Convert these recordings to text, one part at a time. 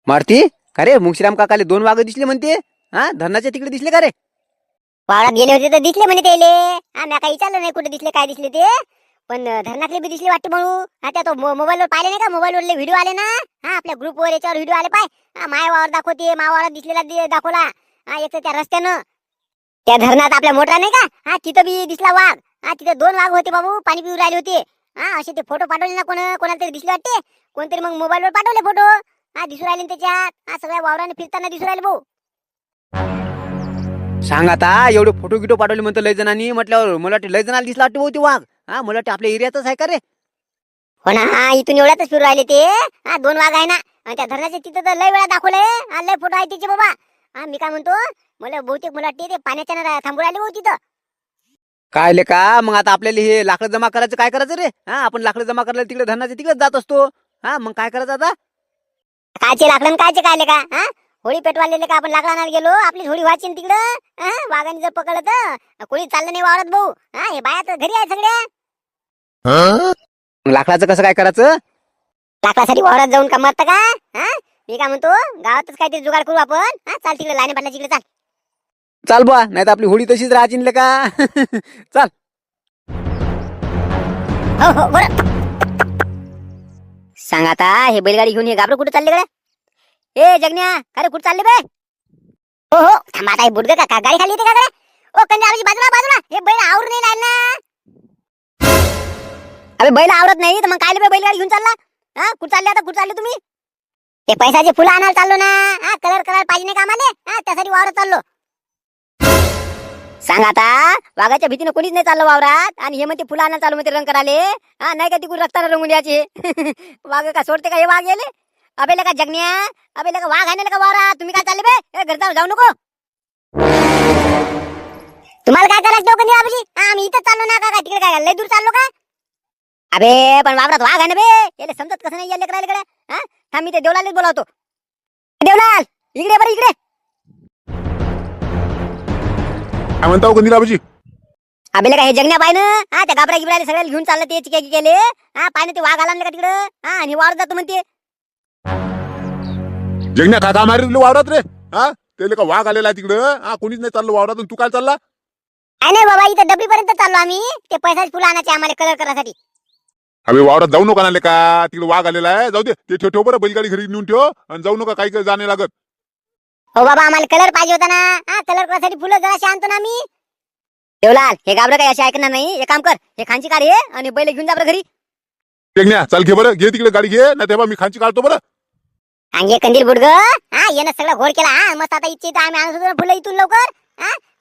मारती का रे? मुंगशीराम काकाले 2 वाघ दिसले म्हणते. हा, धरणाच्या तिकडे दिसले का रे? वावरात गेले होते तर दिसले म्हणे त्याले. मी काही विचारलं नाही कुठे दिसले काय दिसले ते. पण धरणातले बी दिसले वाटते म्हणून. त्या तो मोबाईलवर पाहिले नाही का, मोबाईलवरले व्हिडिओ आले ना. आपल्या ग्रुपवर याच्यावर व्हिडिओ आले पाय. माय वावर दाखवते, मावावर दिसलेला दाखवला. एक तर त्या रस्त्यानं त्या धरणात आपल्या मोटरा नाही का, तिथं बी दिसला वाघ. तिथे 2 वाघ होते बाबू, पाणी पिऊ राहिले होते. असे ते फोटो पाठवले ना कोणाला तरी दिसले वाटते. कोणतरी मग मोबाईलवर पाठवले फोटो. दिसू राहिले ना त्याच्यात. सगळ्या वावराने फिरताना दिसू राहिले भाऊ. सांग आता, एवढे फोटो गिटो पाठवले म्हणतो लय जणांनी. म्हटल्यावर मला वाटतं लय जणांना दिसला वाटतं भाऊ ते वाघ. मला वाटतं आपल्या एरियातच आहे का रे? हो ना, इथून एवढ्यातच फिरू राहिले ते. 2 वाघ आहे ना. आणि त्या धरणाच्या तिथं तर लय वेळा दाखवलंय. लय फोटो आहे त्याचे बाबा. मी काय म्हणतो, मला बहुतेक मला वाटते ते पाण्याच्या थांबू राहिले भाऊ तिथं. काय ले का मग आता आपल्याला हे लाकडं जमा करायचं काय करायचं रे? आपण लाकडं जमा करायला तिकडे धरणाच्या तिकडे जात असतो. मग काय करायचं आता? कायचे लाकडं कायचे कायले का? होळी पेटवालेले का आपण लाकडं आणायला गेलो, आपली होळी व्हायची ना तिकडं. वाघाने जर पकडलं तर कोणी चाललं नाही वावरत भाऊ. हे बाया तर घरी आहे सगळ्या. मग लाकडाचं कसं काय करायचं? लाकडासाठी वावरात जाऊन का मरतं का? मी काय म्हणतो, गावातच काहीतरी जुगाड करू आपण. चाल तिकडे लाईन पाटला तिकडे चाल. चाल बुवा, नाही तर आपली होळी तशीच राहायची का? चाल. हो बरं. सांग आता, हे बैलगाडी घेऊन हे घाबरं कुठे चालले गड्या? ए जगन्या, अरे कुठे चालले बे? हो थांबा आता, हे बुडगं का गाडी खाली येते का गड्या? ओ कंजावजी, बाजूला बाजूला. हे बैल आवरून नाही राहिला ना. अबे बैल आवरत नाही तर मग काय बे बैलगाडी घेऊन चालला? कुठे चालले आता, कुठे चालले तुम्ही? ते पैशाचे फुलं आणायला चाललो ना. कलर पाहिजे नाही का आम्हाला? त्यासाठी वावरात चाललो. सांग आता, वाघाच्या भीतीनं कोणीच नाही चाललं वावरात. आणि हे म्हणते फुलं आणायला चालू म्हणते रंग कराले. नाही का तिकडून रक्ताला रंगून याचे. वाघ का सोडते का हे वाघ गेले? अबे लका जगन्या, अबे लका वाघ आहे ना का वावरात? तुम्ही काय चालले बे? घर जाऊ नको. तुम्हाला काय करायचं डोकं नाही आपली? आम्ही इथं चाललो ना का तिकडे काय लय दूर चाललो का? अबे पण वावरात वाघ आहे ना बे. याला समजत कसं नाही याले करायला कडे? थांब, मी ते देवलालच बोलावतो. देवलाल इकडे, बरं इकडे. काय म्हणता हो कंदिलाबाजी? अबे का हे जगण्या पाय ना. त्या गाबरा गिबराले सगळ्याला घेऊन चाललं ते चिके गेले. पाय ना ते वाघ आला का तिकडं. आणि वावर जातो म्हणते. जगण्या काका मारी तुला वावरात रे. त्याला का वाघ आलेला आहे तिकडं. कोणीच नाही चाललं वावरात. तू काय चालला? नाही बाबा, इथं डबरी पर्यंत चाललो आम्ही. ते पैशाचे फुलं आणायचे आम्हाला कलर करायसाठी. अबे वावरात जाऊ नका ना का, तिकडे वाघ आलेला आहे. जाऊ दे, ते ठेव बरं, बैलगाडी घरी नेऊन ठेव. आणि जाऊ नका, काही जाणे लागत. हो बाबा, आम्हाला कलर पाहिजे होता ना. कलर करायसाठी फुलं जरा आणतो ना मी. देवलाल, हे गाबरं काही असे ऐकणार नाही. एक काम कर, हे खांची काढ हे आणि बैल घेऊन जा बरं घरी. जगण्या चल, घे बरं, घे तिकडे गाडी घे ना. तेव्हा मी खांची काढतो बरं. अंगे कंदील बुडग. येणं सगळं घोड केला. मस्त आता इच्छित आम्ही आणत होतो फुलं इथून लवकर.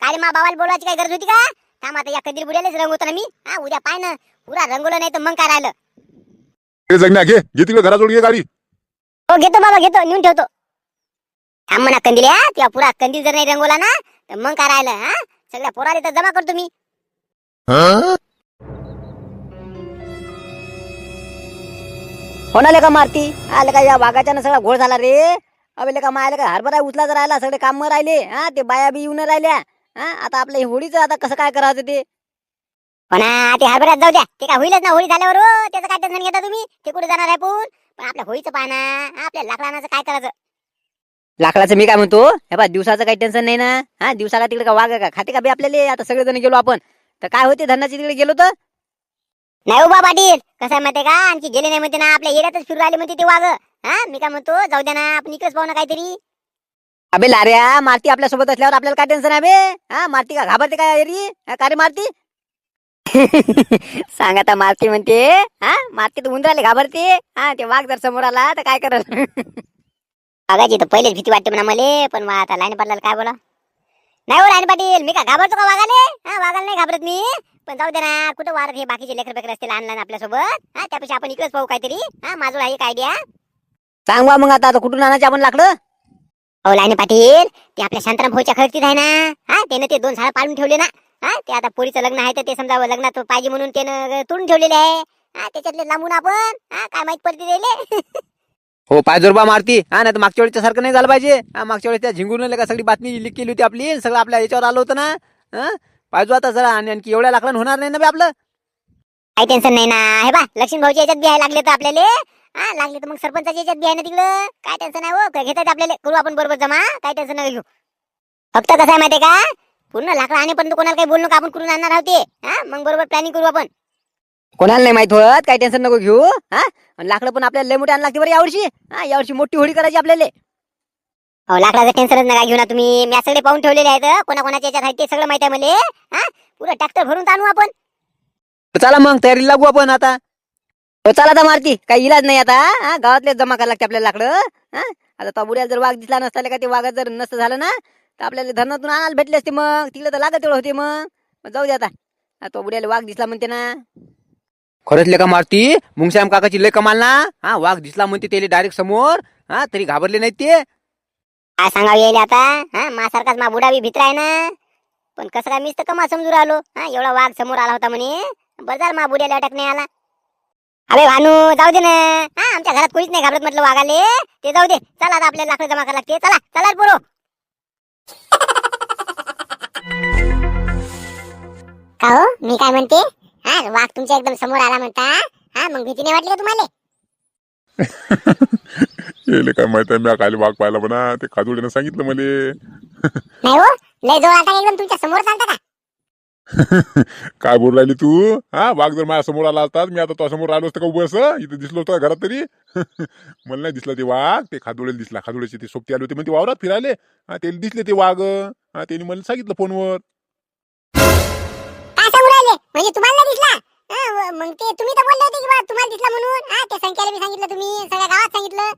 काय मा बाबाला बोलवायची काय गरज होती का? थांब आता, या कंदील बुड्यालाच रंगवतो ना मी. उद्या पाय ना, पुरा रंगवलं नाही तर मग काय राहिलं. जगण्या घे तिकडे घराजवळ घे गाडी. हो घेतो बाबा, घेतो, नेऊन ठेवतो. थांब म्हणा कंदिल्या, किंवा पुरा कंदील जर नाही रंगवला ना तर मग काय राहिलं. सगळ्या पोराले तर जमा करतो मी. होणाले का मारती आले का या वाघाच्या सगळा घोळ झाला रे. अबे का मायला का हरभरा उचला राहिला, सगळे काम राहिले. ते बाया बी येऊन राहिल्या. आता आपल्या होळीचं आता कसं काय करायचं ते? पण ते हरभऱ्यात जाऊ द्या, ते काय होईलच ना होळी झाल्यावर. त्याचं काय टेन्शन घेता तुम्ही? ते कुठे जाणार आहे पण आपल्या होळीचं पाना, आपल्या लाकडाचं काय करायचं? लाकडाचं मी काय म्हणतो, हे बा दिवसाचं काही टेन्शन नाही ना. दिवसाला तिकडे का वाघ का खाते का बी आपल्याला? आता सगळेजण गेलो आपण तर काय होते, धरणाच्या तिकडे गेलो तर नाही उभा पाटील, कसं आहे माहितीये का, आणखी गेले नाही म्हणते ना, आपल्या एरियातच फिरू राहिले म्हणते ते वाघ. मी काय म्हणतो, जाऊ द्या ना, आपण इकडेच पाहू ना काहीतरी. अबे लाऱ्या, मारती आपल्यासोबत असल्यावर आपल्याला काय टेन्शन आहे बे? मारती का घाबरते काय एरी? का रे मारती? सांग आता, मारती म्हणते. मारती तर उंदराले घाबरते. ते वाघ जर समोर आला तर काय करल? वाघाची तर पहिलेच भीती वाटते म्हणा मला. पण आता लाईन पाटलाला काय बोला? नाही हो लाईन पाटील, मी का घाबरतो का वाघाले? वाघाला नाही घाबरत मी. पण जाऊ दे ना, कुठं वार हे बाकीचे लेकर बेकर असतील आणला आपल्यासोबत. त्यापेक्षा आपण इकडेच पाहू काहीतरी. माझा एक आयडिया. सांग बा मग आता कुठून आणायचे आपण लाकडं? हो लाईन पाटील, ते आपल्या शांताराम भाऊच्या खर्चीत आहे ना. त्यानं ते 2 झाडं पाडून ठेवले ना. ते आता पोरीचं लग्न आहे तर ते समजा लग्नात पाहिजे म्हणून त्यानं तोडून ठेवलेले आहे. त्याच्यातले लांबून आपण काय माहित पडते त्याले. हो, पायजोरबा मारती. नाही तर मागच्या वेळेच्या सारखं नाही झालं पाहिजे. मागच्या वेळेस त्या झिंगूरने का सगळी बातमी लीक केली होती आपली. सगळं आपल्या याच्यावर आलं होतं ना. पाहिजे आता जरा, आणि आणखी एवढ्या लाकडानं होणार नाही ना बे आपलं. काही टेन्शन नाही ना. हे बा लक्ष्मी भाऊच्या याच्यात बी आहे लागले तर आपल्याला. हा लागले तर मग सरपंचाच्या याच्यात बी आहे ना तिकडं. काय टेन्शन आहे हो, काय घेतात आपल्याला, करू आपण बरोबर जमा, काय टेन्शन नका घेऊ. फक्त कसं आहे माहितीये का, पूर्ण लाकडं आणेपर्यंत कोणाला काही बोलू नका, आपण करून आणणार आहोत ते. हा मग बरोबर प्लॅनिंग करू आपण. कोणाला नाही माहित होत, काही टेन्शन नको घेऊ. हा आणि लाकडं पण आपल्याला लय मोठी आणायला लागते बरं यावर्षी. हा यावर्षी मोठी होळी करायची आपल्याला. हो लाकडाचं टेन्शनच नका घेऊ ना तुम्ही, मी सगळे पाहून ठेवलेले आहेत, कोणाकोणाच्या याच्यात आहे ते सगळं माहिती आहे मला. हा पुरं ट्रॅक्टर भरून आणू आपण. चला मग तयारी लागू आपण आता. हो चला आता मारती, काही इलाज नाही आता. हा गावातले जमा करायला लागते आपल्याला लाकडं. हा आता तो बुड्याला जर वाघ दिसला नसता का, ते वाघात जर नसतं झालं ना, तर आपल्याला धरणातून आणायला भेटले असते. मग तिकडे तर लागत तेवढं होते. मग जाऊ दे आता. तो बुड्याला वाघ दिसला म्हणते ना. खरंच लेका मारती, मुंगश्याम काकाची लय कमाल ना. हा वाघ दिसला म्हणते त्याला डायरेक्ट समोर, हा तरी घाबरले नाहीत ते. काय सांगावं येईल आता. हा माझ्यासारखाच मा बुडा बी भित्र आहे ना, पण कसं काय मीच तर कमा समजू राहिलो. हा एवढा वाघ समोर आला होता म्हणे, बरं झालं मा बुड्याला अटॅक नाही आला. अरे भानू जाऊ दे ना, हा आमच्या घरात कोणीच नाही घाबरत म्हटलं वाघाले, ते जाऊ दे. चला आता आपल्याला लाकडं जमा करायला लागते. चला चला पोरो. का हो मी काय म्हणते, हा वाघ तुमच्या एकदम समोर आला म्हणता, हा मग भीती नाही वाटली का तुम्हाला? येले काय माहित आहे, मी खाली वाघ पाहिला म्हणा, ते खादुड्यानं सांगितलं मले. नाही हो, लय जवळ आता एकदम तुमच्या समोर चालता का? काय बोल राहिली तू? हा वाघ जर माझ्या समोर आला असतात, मी आता तो समोर आलो असतं का उभं असं, इथं दिसलो होतं घरात तरी. मला नाही दिसलं ते वाघ, ते खादुड्याला दिसला. खादुड्याची ते सोबती आले होते म्हणजे वावरात फिरायले, हा त्याला दिसले ते वाघ. हा त्यांनी मला सांगितलं फोनवर. काय सांगू राहिले म्हणजे तुम्हाला नाही दिसला? हा, मग ते तुम्ही तर बोलले होते की बा तुम्हाला दिसला म्हणून. हा त्या संख्याला बी सांगितलं तुम्ही, सगळ्या गावात सांगितलं.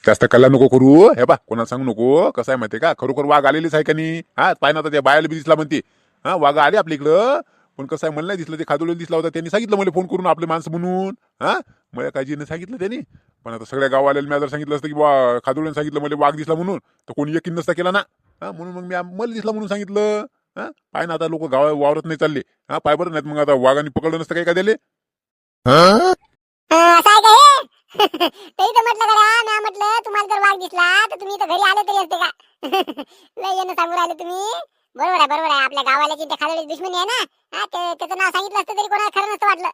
जास्त कल्ला नको करू. हे बा कोणाला सांगू नको. कसं आहे माहितीये का, खरोखर वाघ आलेलीच आहे का नाही. हा पाय ना, त्या बायाला बी दिसला म्हणते. हा वाघ आले आपल्या इकडं, पण कसं आहे मला नाही दिसलं. ते खादुड्याला दिसला होता, त्यांनी सांगितलं मला फोन करून, आपले माणसं म्हणून. हा मला काळजीने सांगितलं त्यांनी. पण आता सगळ्या गाववाल्याला मी जर सांगितलं असतं की बा खादुड्याने सांगितलं मला वाघ दिसला म्हणून, तर कोणी यकीन नसता केला ना. हा म्हणून मग मी मला दिसला म्हणून सांगितलं. हा पाय ना आता लोक गावा वावरत नाही चालले. हा पाय बरं नाहीत मग आता वाघाने पकडलं नसतं काय दिले. असं आहे का हे? तरी तर म्हटलं करा, मी म्हटलं तुम्हाला जर वाघ दिसला तर तुम्ही तर घरी आले तरी असते का? लय येणं सांगू राहिले तुम्ही. बरोबर आहे बरोबर आहे, आपल्या गावाला त्या खादुड्याची दुश्मनी आहे ना. हा त्याचं नाव सांगितलं असतं तरी कोणाला खरं नसतं वाटलं.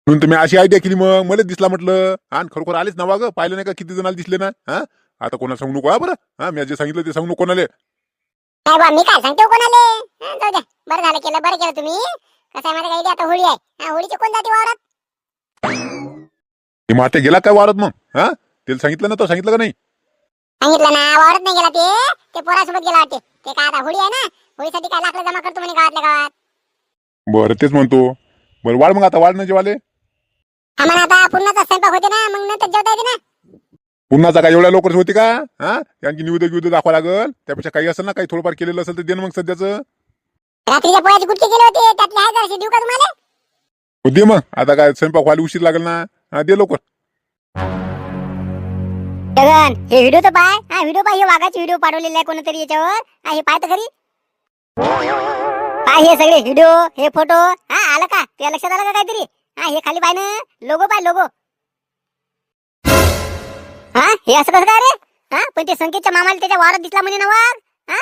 म्हणून तुम्ही अशी आयडिया केली, मग मला दिसला म्हटलं. हा खरोखर आलेच ना वाघ, पाहिलं नाही का किती जणाला दिसले ना. हा आता कोणाला सांगू नको. हा बरं, हा मी जे सांगितलं ते सांगू नको कोणाला. काय बा मी काय सांगतो कोणाले. हा, जाऊ द्या, बरं झालं केलं, बरं केलं तुम्ही. कसं आहे माहिती का, आता होळी आहे. हा होळीचे कोण जाते वावरात? ते माते गेला काय वावरात मग? हा त्याला सांगितलं ना, तो सांगितलं का नाही? सांगितलं ना, वावरात नाही गेला ते पोरासोबत गेला वाटते. ते काय आता होळी आहे ना, होळीसाठी काय लाकडं जमा करतो म्हणे गावातल्या गावात. बरं तेच म्हणतो. बरं वाढ मग आता, वाढ ना जेवाले. आम्हाला आता पुन्हाचा स्वयंपाक होते ना, मग नंतर जेवता येते ना. पुन्हा काय एवढ्या लवकर होती का? हा आणखी निवेद दाखवा लागल. त्यापेक्षा काही असेल ना, काही थोडंफार केलेलं असेल तर दे ना मग सध्याचं. रात्रीच्या पोळ्याचे गुटके केले होते, त्यातले आहे जराशे, देऊ का तुम्हाला? हो दे मग, आता काय स्वयंपाक व्हायला उशीर लागेल ना. हा दे लवकर. जगन हे व्हिडिओ तर पाय. हा व्हिडिओ पाय, हे वाघाचे व्हिडिओ पाठवलेले आहे कोणतरी याच्यावर. हा हे पाय तर खरी. पाय हे सगळे व्हिडिओ, हे फोटो. हा आलं का तुझ्या लक्षात आलं का काहीतरी? हा हे खाली पाय ना, लोगो पाय, लोगो. हा हे असं कसं काय रे? हा पण ते संकेतच्या मामाला त्याच्या वावरात दिसला म्हणे ना वाघ. हा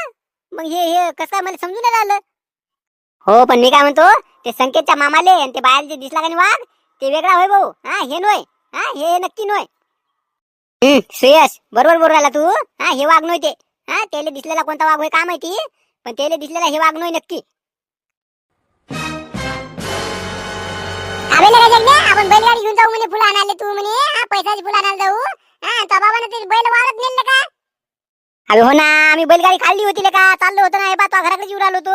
मग हे कसं काय मला समजून नाही राहिलं. हो पण मी काय म्हणतो, ते संकेतच्या मामाले आणि ते बाहेर जे दिसला का नाही वाघ, ते वेगळा होय भाऊ. हा हे नोय, हा हे नक्की नोय. सुयश बरोबर बोल राहिला तू. हा हे वाघ नोय ते. हा त्याला दिसलेला कोणता वाघ होय काय माहिती, पण त्याला दिसलेला हे वाघ नोय नक्की. आपण बैलगाडी घेऊन जाऊ म्हणे, फुलं आणायला तू म्हणे. हा पैशाची फुलं आणायला जाऊ. हा तो बाबाने ते बैल वावरात नेलं का? अरे हो ना, आम्ही बैलगाडी खाल्ली होती का, चाललो होतो ना. हे बा तो घराकडे येऊन आलो तो.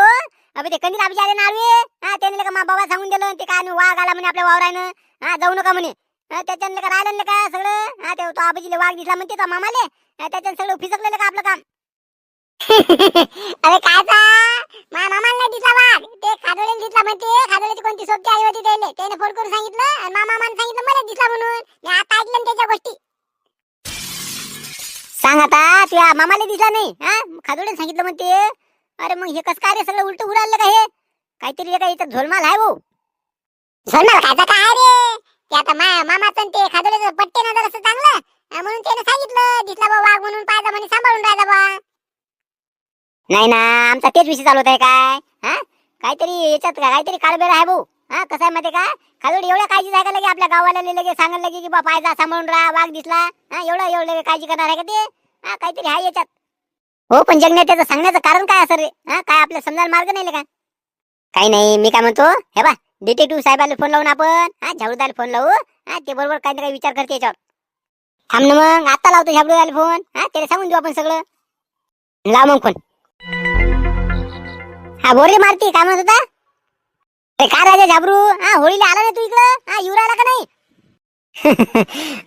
अबे ते कंदील आबी आले ना आडवे. हा त्याने का मा बाबा सांगून दिलं ते काय वाघ आला म्हणे आपल्या वावरानं. हा जाऊ नका म्हणे. त्याच्यानं का राहिलं का सगळं. हा तो आबाजीला वाघ दिसला म्हणते तो मामाले. त्याच्यानं सगळं फिसकलेलं का आपलं काम. अरे कायचा मामाला नाही दिसला वाघ, ते खादोळेला दिसला म्हणते. खादोळ्याची कोणती सोबती आली होती त्याने फोन करून सांगितलं आणि मामाने सांगितलं मला दिसला म्हणून. मी आता ऐकलं ना त्याच्या गोष्टी. सांग आता तुझ्या मामाला दिसला नाही. हा खादोळेला सांगितलं म्हणते. अरे मग हे कसं काय रे, सगळं उलट उडालं का हे? काहीतरी एका इथं झोलमाल आहे भाऊ. झोलमाल खायचा काय रे? ते आता मामाचं ते खादोळ्याचं पट्टे ना जरासं चांगलं, म्हणून त्याने सांगितलं दिसला बा वाघ म्हणून, पाहिजे म्हणे सांभाळून राहायचा बा. नाही ना, आमचा तेच विषय चालू आहे काय. हा काहीतरी याच्यात काहीतरी काळबेर आहे भाऊ. हा कसं आहे माहिती का, खालून एवढ्या काळजी आहे का लगे आपल्या गावाला लगे सांगायला लगे की बा पायजा सांभाळून राहा, वाघ दिसला हा एवढं एवढं काळजी करणार आहे का ते? हा काहीतरी आहे याच्यात. हो पण जगण्यात त्याचं सांगण्याचं कारण काय असं रे? हा काय आपल्या समजायला मार्ग नाही का? काही नाही, मी काय म्हणतो हे बा डिटेक्टिव्ह साहेबाला फोन लावून आपण हा झाबरूदाला फोन लावू. हा ते बरोबर काही ना काही विचार करते याच्यावर. थांब ना मग, आता लावतो झाबरूदाला फोन. हा त्याला सांगून देऊ आपण सगळं. लाव मग फोन. हा बोल रे मारती, काय म्हणत होता? अरे काय राजा झाबरू, हा होळीला आला ना तू इकडं? हा येऊ राहिला का नाही?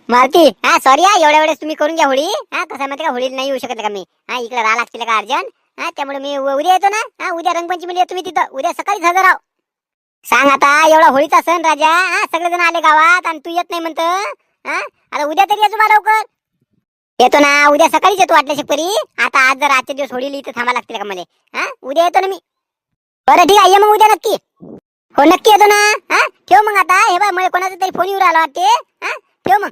मारती हा सॉरी, हा एवढ्या वेळेस तुम्ही करून घ्या होळी. हा कसं माहिती का, होळीला नाही येऊ शकत का मी. हा इकडे राहा लागतील का अर्जंट. हा त्यामुळे मी उद्या येतो ना. हा उद्या रंगपंचमीला येतो मी तिथं, उद्या सकाळीच हजर राव. सांग आता, एवढा होळीचा सण राजा, हा सगळेजण आले गावात आणि तू येत नाही म्हणत. हा आता उद्या तरी येतो बा लवकर. येतो ना, उद्या सकाळीच येतो वाटल्या शिकपरी. आता आज जर आजच्या दिवस होळीला इथं थांबा लागतील का मला? हा उद्या येतो ना मी. बरं ठीक आहे, ये मग उद्या नक्की. हो नक्की येतो ना. हा ठेव मग आता. हे बा मला कोणाचा तरी फोन येऊ राहिला वाटते. हा ठेव मग.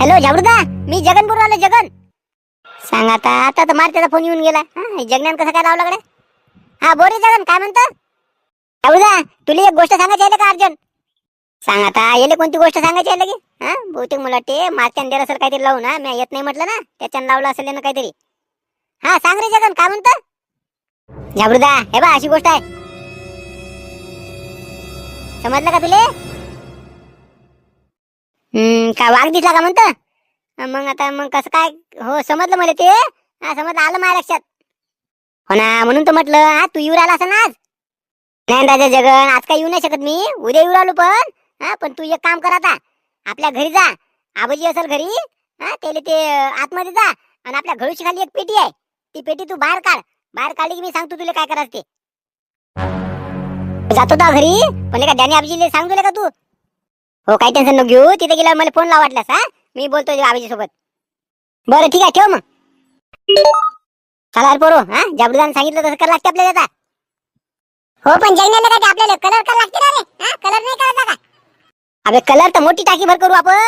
हॅलो झाबरूदा, मी जगन बोलू राहिलो, जगन. सांग आता, आता तर मारत्याचा फोन येऊन गेला. हा जगनान कसं काय लावला कडे? हा बोल रे जगन, काय म्हणतो? झाबरूदा तुला एक गोष्ट सांगायची आहे का अर्जंट? सांग आता, येले कोणती गोष्ट सांगायची आहे लगे? हा बहुतेक मला वाटते मारत्यान दिला सर काहीतरी लावू ना, मी येत नाही म्हटलं ना, त्याच्यानं लावलं असेल ना काहीतरी. हा सांग रे जगन, काय म्हणतो? झाबरूदा हे बा अशी गोष्ट आहे, समजलं का तुले? काय वाघ दिसला का म्हणतं? मग आता मग कसं काय? हो समजलं मला ते. हा समजलं, आलं माझ्या लक्षात. हो ना, म्हणून तर म्हटलं हा तू येऊ राहिला असं ना आज. नाही राजा जगन, आज काही येऊ नाही शकत मी, उद्या येऊ राहिलो पण. हा पण तू एक काम कर आता, आपल्या घरी जा. आबाजी असेल घरी, हा त्याला ते आतमध्ये जा आणि आपल्या घरूची खाली एक पेटी आहे, ती पेटी तू बाहेर काढ. बाहेर काढली की मी सांगतो तुला काय करायचं ते. जातो का घरी, पण का डॅनी आबाजीला सांग तुला का तू? हो काही टेन्शन नको घेऊ, तिथे गेल्यावर मला फोन लाव वाटल्यास. हा मी बोलतो आबाजी सोबत. बरं ठीक आहे, ठेव मग. चला पोरो, हा झाबरूदाने सांगितलं तसं करावं लागते आपल्याला आता. हो पण जगण्याला काय आपल्याला कलर करावं लागते ना रे? हा कलर नाही करायचा का? अबे कलर तर मोठी टाकी भर करू आपण.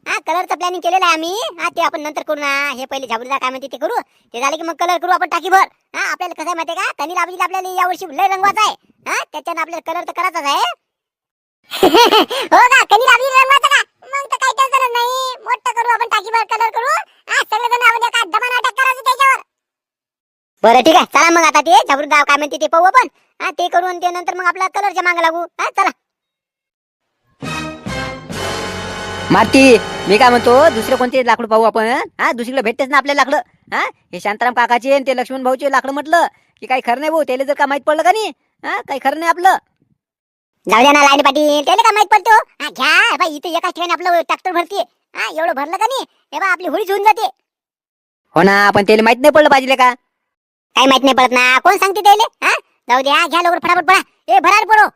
हा कलरचं प्लॅनिंग केलेलं आहे आम्ही. हा ते आपण नंतर करू ना, हे पहिले झाबरूदा काय म्हणते ते करू, ते झाले की मग कलर करू आपण टाकी भर. हा आपल्याला कसं आहे माहिती का, तनी आबाजीला आपल्याला यावर्षी लय रंगवायचा आहे. हा त्याच्यानं आपल्याला कलर तर करायचाच आहे. हो का, कधी आबाजी रंगवायचा का? मग तर काही टेन्शन नाही, मोठं करू आपण टाकी भर कलर करू. हा सगळेजण आपण एका दमान अटॅक करायचं त्याच्यावर. बरं ठीक आहे, चला मग आता ते झाबरूदा काय म्हणते ते पाहू आपण. हा ते करू आणि ते नंतर मग आपला कलरच्या मागे लागू. हा चला. मारती मी काय म्हणतो, दुसरे कोणते लाकूड पाहू आपण. हा दुसरीकडे भेटतेच ना आपल्याला लाकडं. हा हे शांताराम काकाचे आणि ते लक्ष्मण भाऊचे लाकडं म्हटलं की काही खरं नाही भाऊ, त्याला जर का माहित पडलं का नाही, हा काही खरं नाही आपलं. जाऊ द्या ना लाईन पाटील, त्याला काय माहित पडतो. हा घ्या बाई, इथे एकाच ठिकाणी आपलं ट्रॅक्टर भरतीये. हा एवढं भरलं का नाही, हे बा आपली होळी होऊन जाते. हो ना, पण त्याला माहित नाही पडलं पाहिजे का? काही माहित नाही पडत ना, कोण सांगते त्याले? हा जाऊ द्या, घ्या लवकर फटाफट पडा. ए भरार पडो.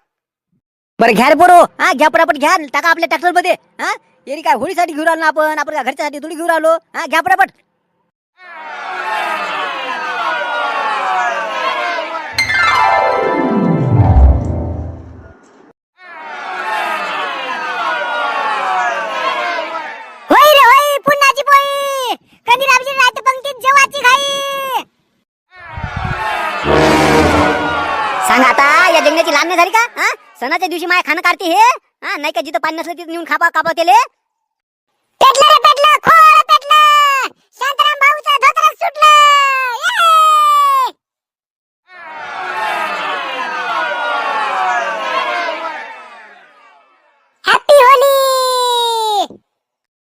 बरं घ्या रे पोरो, हा घ्या पटापट घ्या, टाका आपल्या ट्रॅक्टर मध्ये. हा येरी काय होळीसाठी घेऊन आलो ना आपण, आपण काय घरच्यासाठी थोडी घेऊन आलो. हा घ्या पटापट. होय रे होय, पुन्हाची पोळी, कधी राबजी राहते पंक्तीत जेवाची घाई. सांग आता, या जंगलाची लांब नाही झाली का? हा सणाच्या दिवशी माय खाणं काढते हे. हा नाही का, जिथं पाणी नसलं तिथं नेऊन खापा कापा त्याले. पेटलं रे पेटलं, खोळ पेटलं, शांताराम भाऊचं धोतर सुटलं.